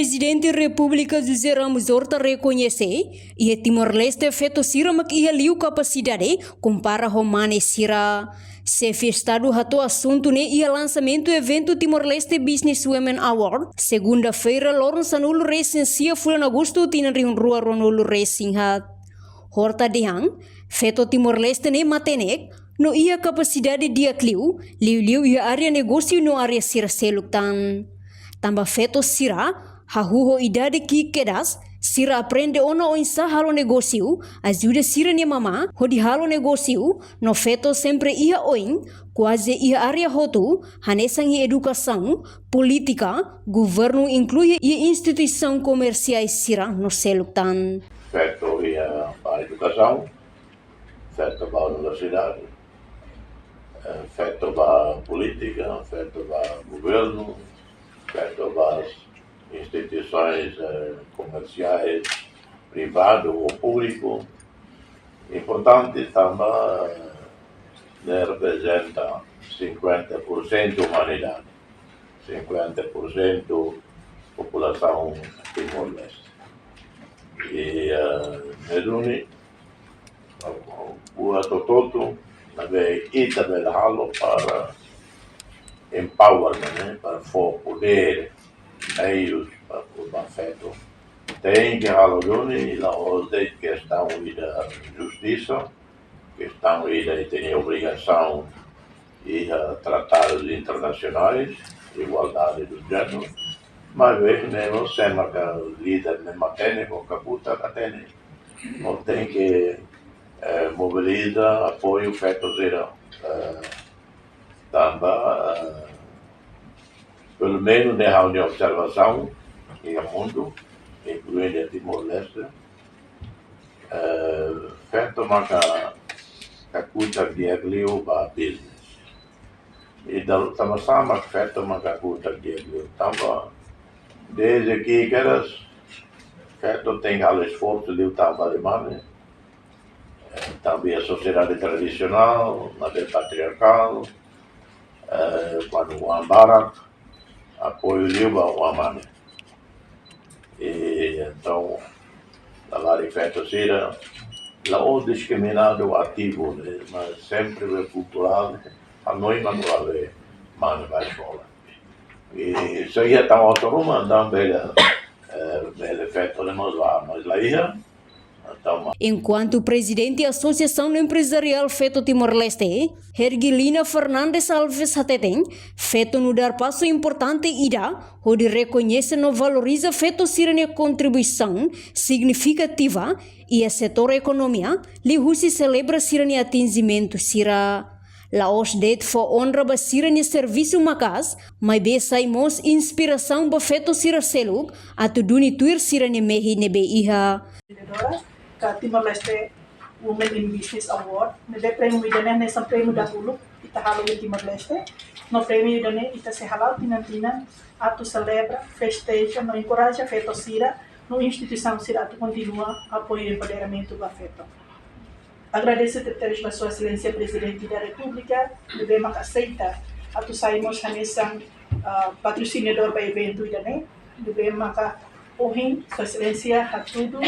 Presidente da República José Ramos Horta reconhece e Timor-Leste feito sira mak ia liu capacidade compara Romane sira. Se festado rato assunto ne ia lançamento evento Timor-Leste Business Women Award. Segunda-feira, Lawrence Anulu recensia fulan agosto tina riun rua Ronulu Racing Hat. Horta dehang, feto Timor-Leste ne matenek, no ia capacidade dia liu ia area negócio no area sira seluktan. Tambah feto sira, hahuho idade ki kedas, sira aprende ona oinsa halo negócio, ajuda sira ni mama, hodi halo negócio, no feto sempre ia oin, quase ia area hotu, hanesang i educação, política, governo inclui e instituição comerciais sira no seluktan. Feto ia a educação, feto a universidade, feto a política, feto a governo, feto as instituições comerciais, privado ou público. Importante também representa 50% humanidade, 50% população Timor-Leste. E meduni o atototo também halo para empowerment, para poder meios para o afeto. Tem que halo duni la de questão da justiça, questão de ter obrigação de tratados internacionais, igualdade dos gêneros, mas mesmo sempre que líder não mantém com caputa catene, não tem que mobilizar apoio feito zero. Também, pelo menos na reunião de observação em o mundo, incluindo Timor-Leste, feito uma cacuta de aglio para business. E também sama feito uma cacuta de aglio. Também, desde que queras, feito tem o esforço de lutar para Alemanha, também a sociedade tradicional, a patriarcal, quando o Ambarak apoio Liba o Amane. E então, lá de feito sira, lá o discriminado ativo, né? Mas sempre é cultural, a nós não vai mano vai escola. E isso aí está autónomo, então bela feito de nós lá, mas lá ia. Enquanto o presidente da Associação Empresarial Feto Timor-Leste, Hergilina Fernandes Alves Hateten, feto no dar passo importante ida, onde reconhece e valoriza feto sirene contribuição significativa e a setor economia, li husi celebra sirene atingimento sira. Laos det for honra ba sirene serviço makas, mas be saimos inspiração ba feto sira seluk, atu duni tuir sirene mehi nebe iha. Timor-Leste Women in Business Award. Nebe prêmio idane nessa prêmio da hulu ita halo de Timor-Leste. No prêmio idane ita se halal tinantina atu celebra, festeja, no encoraja feto sira, no instituição sira atu continua apoio e empoderamento do feto. Agradeço ter a sua excelência Presidente da República, nebe mak aceita atu saimos nessa patrocinador para evento idane, nebe mak ohin sua excelência hatudo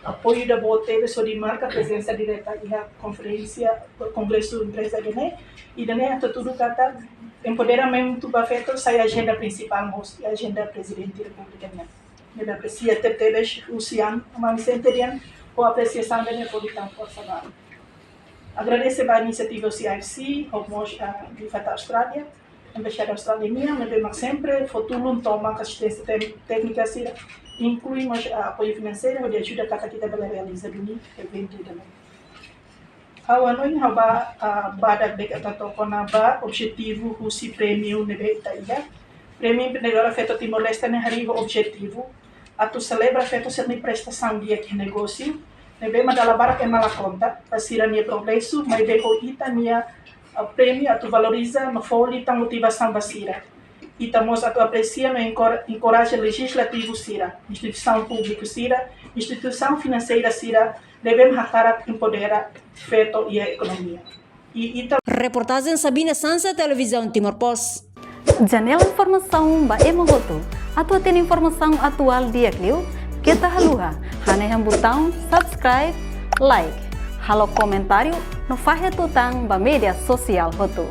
apoio da boa teve sobre marca presença direta da conferência congresso empresa dene e dene até tudo kata empoderamento ba feto sai agenda principal mos a agenda presidente da república né da aprecia teve Luciano mas entendiam com apreciação da Neapolitana força lá agradecer a iniciativa o CIFC homos de fata Austrália embaixada australiana mas sempre futuro toma assistência técnica sira incluímos apoio financeiro de ajuda para kita realizar ini evento também. Hawa noin haba badak dek atau kona ba objetivo husi prêmio nebe itaia. Prêmio negara feito Timor-Leste ne hari objetivo atu celebra feito ser prestação dia que negócio nebe madala barak emala conta pasira nia progresso mas deco ita nia prêmio atu valoriza no foli ta motivação basira. E estamos a apreciar e encoraja legislativo sira, instituição pública sira, instituição financeira sira, devemos hakara empoderar feto e a economia. Reportagem Sabina Sansa, Televisão Timor Post. Janela Informação ba Emogoto. Atau tem informação atual dia kliu, kita haluha, haneham botão subscribe, like, halo comentário no fahe tutang ba media sosial hotu.